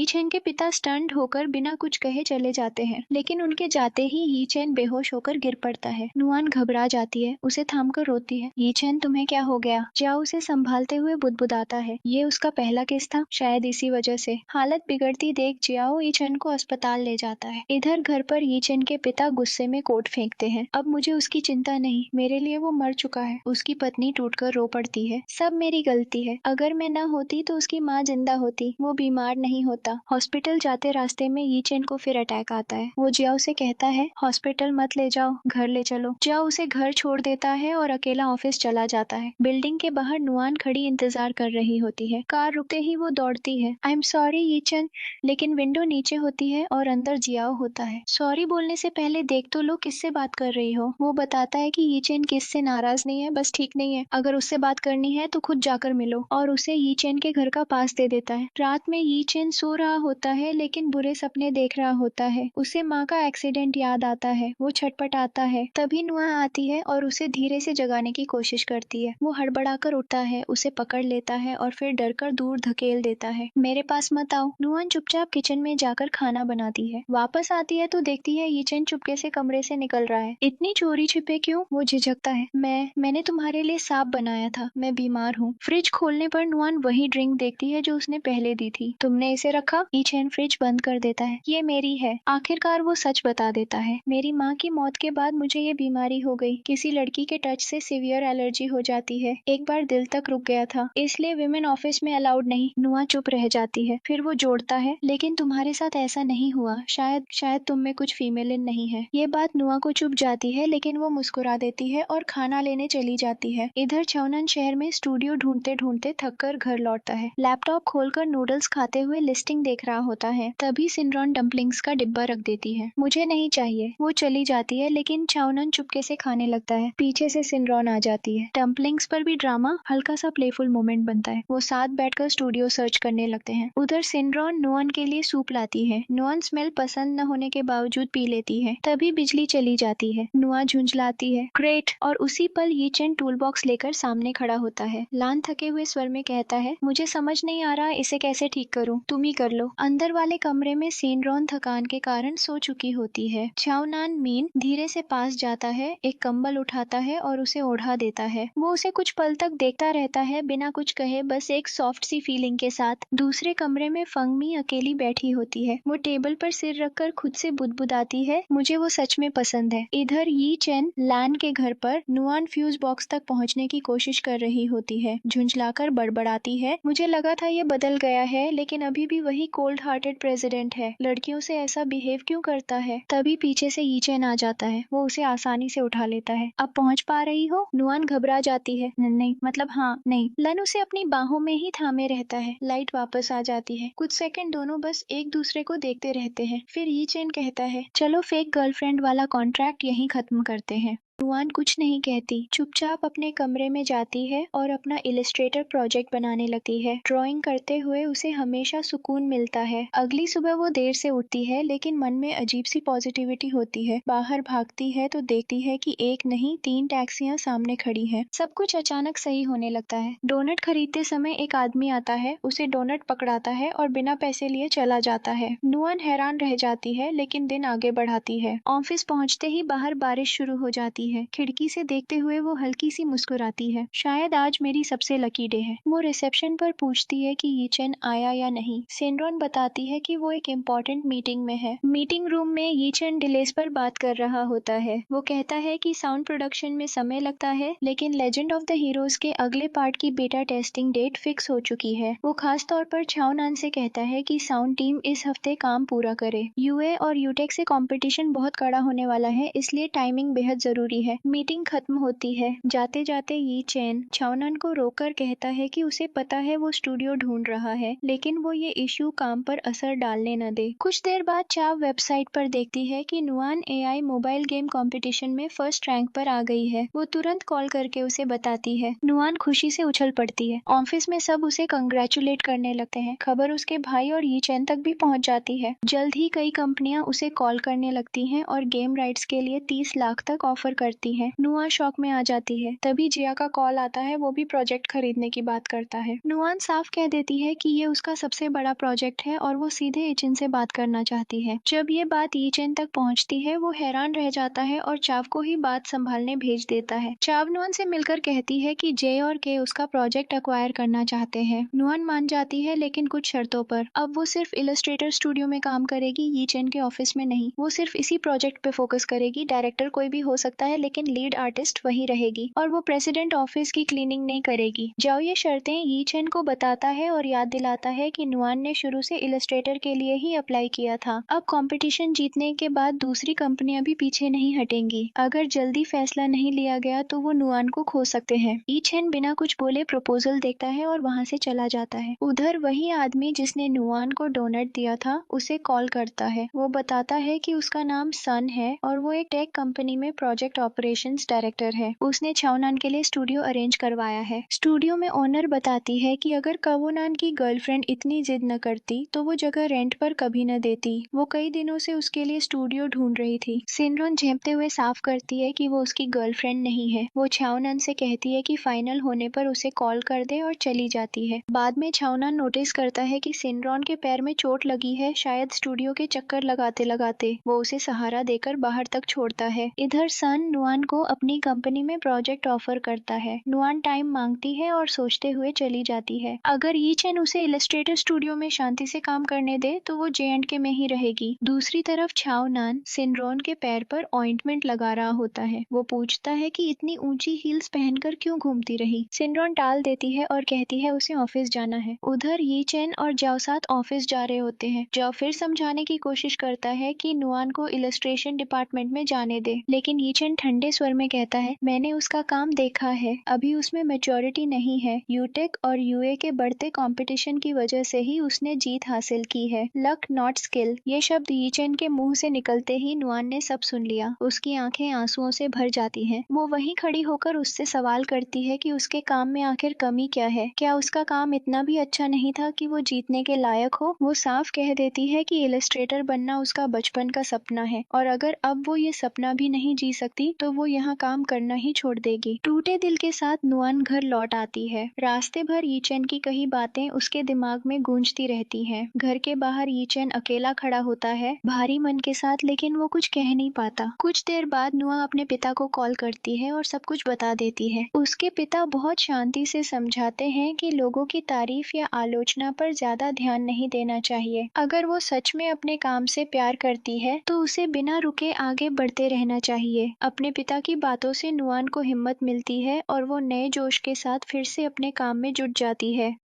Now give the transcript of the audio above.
ईचेन के पिता स्टन्ड होकर बिना कुछ कहे चले जाते हैं, लेकिन उनके जाते ही ईचेन बेहोश होकर गिर पड़ता है। नुआन घबरा जाती है, उसे थामकर रोती है। ईचेन, तुम्हें क्या हो गया? जियाओ उसे संभालते हुए बुदबुदाता है। ये उसका पहला केस था, शायद इसी वजह से। हालत बिगड़ती देख जियाओ ईचेन को अस्पताल ले जाता है। इधर घर पर ईचेन के पिता गुस्से में कोट फेंकते हैं। अब मुझे उसकी चिंता नहीं, मेरे लिए वो मर चुका है। उसकी पत्नी टूटकर रो पड़ती है। सब मेरी गलती है, अगर मैं न होती तो उसकी माँ जिंदा होती, वो बीमार नहीं होता। हॉस्पिटल जाते रास्ते में ईचेन को फिर अटैक आता है। वो जियाओ से कहता है, हॉस्पिटल मत ले जाओ, घर ले चलो। जियाओ उसे घर छोड़ देता है और अकेला ऑफिस चला जाता है। बिल्डिंग के बाहर नुआन खड़ी इंतजार कर रही होती है। कार रुकते ही वो दौड़ती है। आई एम सॉरी ईचेन, लेकिन विंडो नीचे होती है और अंदर जियाओ होता है। सॉरी बोलने से पहले देख तो लो किससे बात कर रही हो। वो बताता है कि ईचेन किससे नाराज नहीं है, बस ठीक नहीं है। अगर उससे बात करनी है तो खुद जाकर मिलो, और उसे ईचेन के घर का पास दे देता है। रात में ईचेन सो रहा होता है लेकिन बुरे सपने देख रहा होता है। उसे माँ का एक्सीडेंट याद आता है। वो छटपटाता है। तभी नुआ आती है और उसे धीरे से जगाने की कोशिश करती है। वो हड़बड़ाकर उठता है, उसे पकड़ लेता है और फिर डरकर दूर धकेल देता है। मेरे पास मत आओ। नुआन चुपचाप किचन में जाकर खाना बनाती है। वापस आती है तो देखती है ईचेन चुपके से कमरे से निकल रहा है। इतनी चोरी छिपे क्यों? वो झिझकता है। मैंने तुम्हारे लिए साब बनाया था, मैं बीमार हूँ। फ्रिज खोलने पर नुआन वही ड्रिंक देखती है जो उसने पहले दी थी। तुमने इसे रखा? ईचेन फ्रिज बंद कर देता है। ये मेरी है। आखिरकार वो सच बता देता है। मेरी माँ की मौत के बाद मुझे ये बीमारी हो गई। किसी लड़की के टच से सीवियर एलर्जी हो जाती है। एक बार दिल तक रुक गया था, इसलिए विमेन ऑफिस में अलाउड नहीं। नुआ चुप रह जाती है। फिर वो जोड़ता है, लेकिन तुम्हारे साथ ऐसा नहीं हुआ। शायद तुम में कुछ फीमेलिन नहीं है। ये बात नुआ को चुप जाती है, लेकिन वो मुस्कुरा देती है और खाना लेने चली जाती है। इधर चौनन शहर में स्टूडियो ढूंढते ढूंढते थककर घर लौटता है। लैपटॉप खोलकर नूडल्स खाते हुए लिस्टिंग देख रहा होता है। तभी सिनरॉन डम्पलिंग्स का डिब्बा रख देती है। मुझे नहीं चाहिए। वो चली जाती है, लेकिन चाउनन चुपके से खाने लगता है। पीछे से सिनरॉन आ जाती है। डम्पलिंग्स पर भी ड्रामा, हल्का सा प्लेफुल मोमेंट बनता है। वो साथ बैठकर स्टूडियो सर्च करने लगते हैं। उधर सिनरॉन नुअन के लिए सूप लाती है। नुअन स्मेल पसंद न होने के बावजूद पी लेती है। तभी बिजली चली जाती है। नुआ झुंझलाती है, ग्रेट। और उसी पल यीचेन टूल बॉक्स लेकर सामने खड़ा होता है। लान थके हुए स्वर में कहता है, मुझे समझ नहीं आ रहा इसे कैसे ठीक करूं, तुम ही कर लो। अंदर वाले कमरे में सिनरॉन थकान के कारण सो चुकी होती है। चाओनान मीन धीरे से पास जाता है, एक कंबल उठाता है और उसे ओढ़ा देता है। वो उसे कुछ पल तक देखता रहता है, बिना कुछ कहे, बस एक सॉफ्ट सी फीलिंग के साथ। दूसरे कमरे में फंगमी अकेली बैठी होती है। वो टेबल पर सिर रखकर खुद से बुदबुदाती है, मुझे वो सच में पसंद है। इधर यी चेन लैन के घर पर नुआन फ्यूज बॉक्स तक पहुंचने की कोशिश कर रही होती है। झुंझलाकर बड़बड़ाती है, मुझे लगा था ये बदल गया है, लेकिन अभी भी वही कोल्ड हार्टेड प्रेसिडेंट है। लड़कियों से ऐसा बिहेव क्यों करता है? तभी पीछे से यी चेन आ जाता है। वो उसे आसानी से उठा लेता है। अब पहुंच पा रही हो? नुआन घबरा जाती है। नहीं, मतलब हाँ, नहीं। लन उसे अपनी बाहों में ही थामे रहता है। लाइट वापस आ जाती है। कुछ सेकंड दोनों बस एक दूसरे को देखते रहते हैं। फिर यी चेन कहता है, चलो फेक गर्लफ्रेंड वाला कॉन्ट्रैक्ट यहीं खत्म करते हैं। नुआन कुछ नहीं कहती, चुपचाप अपने कमरे में जाती है और अपना इलिस्ट्रेटर प्रोजेक्ट बनाने लगती है। ड्राइंग करते हुए उसे हमेशा सुकून मिलता है। अगली सुबह वो देर से उठती है, लेकिन मन में अजीब सी पॉजिटिविटी होती है। बाहर भागती है तो देखती है कि एक नहीं 3 टैक्सियां सामने खड़ी हैं। सब कुछ अचानक सही होने लगता है। डोनट खरीदते समय एक आदमी आता है, उसे डोनट पकड़ाता है और बिना पैसे लिए चला जाता है। नुआन हैरान रह जाती है, लेकिन दिन आगे बढ़ाती है। ऑफिस पहुंचते ही बाहर बारिश शुरू हो जाती है। खिड़की से देखते हुए वो हल्की सी मुस्कुराती है। शायद आज मेरी सबसे लकी डे है। वो रिसेप्शन पर पूछती है कि यीचेन आया या नहीं। सिनरॉन बताती है कि वो एक इम्पोर्टेंट मीटिंग में है। मीटिंग रूम में यीचेन डिलेस पर बात कर रहा होता है। वो कहता है कि साउंड प्रोडक्शन में समय लगता है, लेकिन लेजेंड ऑफ द हीरोज के अगले पार्ट की बेटा टेस्टिंग डेट फिक्स हो चुकी है। वो खास तौर पर छाओनान से कहता है कि साउंड टीम इस हफ्ते काम पूरा करे। यूए और यूटेक से कंपटीशन बहुत कड़ा होने वाला है, इसलिए टाइमिंग बेहद जरूरी है। मीटिंग खत्म होती है। जाते जाते यी चेन छाओनान को रोककर कहता है कि उसे पता है वो स्टूडियो ढूंढ रहा है, लेकिन वो ये इश्यू काम पर असर डालने न दे। कुछ देर बाद चाव वेबसाइट पर देखती है कि Nuwan AI mobile game competition में फर्स्ट रैंक पर आ गई है। वो तुरंत कॉल करके उसे बताती है। नुआन खुशी से उछल पड़ती है। ऑफिस में सब उसे कंग्रेचुलेट करने लगते हैं। खबर उसके भाई और यी चेन तक भी पहुंच जाती है। जल्द ही कई कंपनियां उसे कॉल करने लगती हैं और गेम राइट्स के लिए 30 लाख तक ऑफर कर करती है। नुआ शॉक में आ जाती है। तभी जिया का कॉल आता है, वो भी प्रोजेक्ट खरीदने की बात करता है। नुआन साफ कह देती है कि ये उसका सबसे बड़ा प्रोजेक्ट है और वो सीधे ईचेन से बात करना चाहती है। जब ये बात ईचेन तक पहुंचती है, वो हैरान रह जाता है और चाव को ही बात संभालने भेज देता है। चाव नुआन से मिलकर कहती है कि जे और के उसका प्रोजेक्ट एक्वायर करना चाहते हैं। नुआन मान जाती है, लेकिन कुछ शर्तों पर। अब वो सिर्फ इलस्ट्रेटर स्टूडियो में काम करेगी, यीचेन के ऑफिस में नहीं। वो सिर्फ इसी प्रोजेक्ट पे फोकस करेगी। डायरेक्टर कोई भी हो सकता है, लेकिन लीड आर्टिस्ट वही रहेगी। और वो प्रेसिडेंट ऑफिस की क्लीनिंग नहीं करेगी। जाओ ये शर्तें यीचेन को बताता है और याद दिलाता है कि नुआन ने शुरू से इलस्ट्रेटर के लिए ही अप्लाई किया था। अब कंपटीशन जीतने के बाद दूसरी कंपनियां भी पीछे नहीं हटेंगी। अगर जल्दी फैसला नहीं लिया गया तो वो नुआन को खो सकते हैं। यीचेन बिना कुछ बोले प्रपोजल देखता है और वहां से चला जाता है। उधर वही आदमी जिसने नुआन को डोनट दिया था, उसे कॉल करता है। वो बताता है कि उसका नाम सन है और वो एक टेक कंपनी में प्रोजेक्ट ऑपरेशंस डायरेक्टर है। उसने छावनान के लिए स्टूडियो अरेंज करवाया है। स्टूडियो में ओनर बताती है कि अगर कवोनान की गर्लफ्रेंड इतनी जिद न करती तो वो जगह रेंट पर कभी न देती। वो कई दिनों से उसके लिए स्टूडियो ढूंढ रही थी। सिनरोन झेपते हुए साफ करती है कि वो उसकी गर्लफ्रेंड नहीं है। वो छावनान से कहती है कि फाइनल होने पर उसे कॉल कर दे और चली जाती है। बाद में छावनान नोटिस करता है कि सिनरोन के पैर में चोट लगी है, शायद स्टूडियो के चक्कर लगाते लगाते। वो उसे सहारा देकर बाहर तक छोड़ता है। इधर सन नुआन को अपनी कंपनी में प्रोजेक्ट ऑफर करता है। नुआन टाइम मांगती है और सोचते हुए चली जाती है। अगर यीचेन उसे इलस्ट्रेटर स्टूडियो में शांति से काम करने दे तो वो जे&के में ही रहेगी। दूसरी तरफ छावनान सिनरोन के पैर पर ऑइंटमेंट लगा रहा होता है। वो पूछता है कि इतनी ऊंची हील्स पहनकर क्यों घूमती रही। सिनरोन टाल देती है और कहती है उसे ऑफिस जाना है। उधर यीचेन और जाओ साथ ऑफिस जा रहे होते हैं। जाओ फिर समझाने की कोशिश करता है कि नुआन को इलस्ट्रेशन डिपार्टमेंट में जाने दे, लेकिन यीचेन ठंडे स्वर में कहता है, मैंने उसका काम देखा है, अभी उसमें मैच्योरिटी नहीं है। यूटेक और यूए के बढ़ते कंपटीशन की वजह से ही उसने जीत हासिल की है। Luck not skill. ये शब्द यीचेन के मुंह से निकलते ही नुआन ने सब सुन लिया। उसकी आंखें आंसुओं से भर जाती हैं। वो वहीं खड़ी होकर उससे सवाल करती है कि उसके काम में आखिर कमी क्या है। क्या उसका काम इतना भी अच्छा नहीं था कि वो जीतने के लायक हो। वो साफ कह देती है कि इलस्ट्रेटर बनना उसका बचपन का सपना है और अगर अब वो ये सपना भी नहीं जी सकती तो वो यहाँ काम करना ही छोड़ देगी। टूटे दिल के साथ नुआन घर लौट आती है। रास्ते भर यीचेन की कई बातें उसके दिमाग में गूंजती रहती हैं। घर के बाहर यीचेन अकेला खड़ा होता है, भारी मन के साथ, लेकिन वो कुछ कह नहीं पाता। कुछ देर बाद नुआ अपने पिता को कॉल करती है और सब कुछ बता देती है। उसके पिता बहुत शांति से समझाते हैं कि लोगों की तारीफ या आलोचना पर ज्यादा ध्यान नहीं देना चाहिए। अगर वो सच में अपने काम से प्यार करती है तो उसे बिना रुके आगे बढ़ते रहना चाहिए। अपने पिता की बातों से नुआन को हिम्मत मिलती है और वो नए जोश के साथ फिर से अपने काम में जुट जाती है।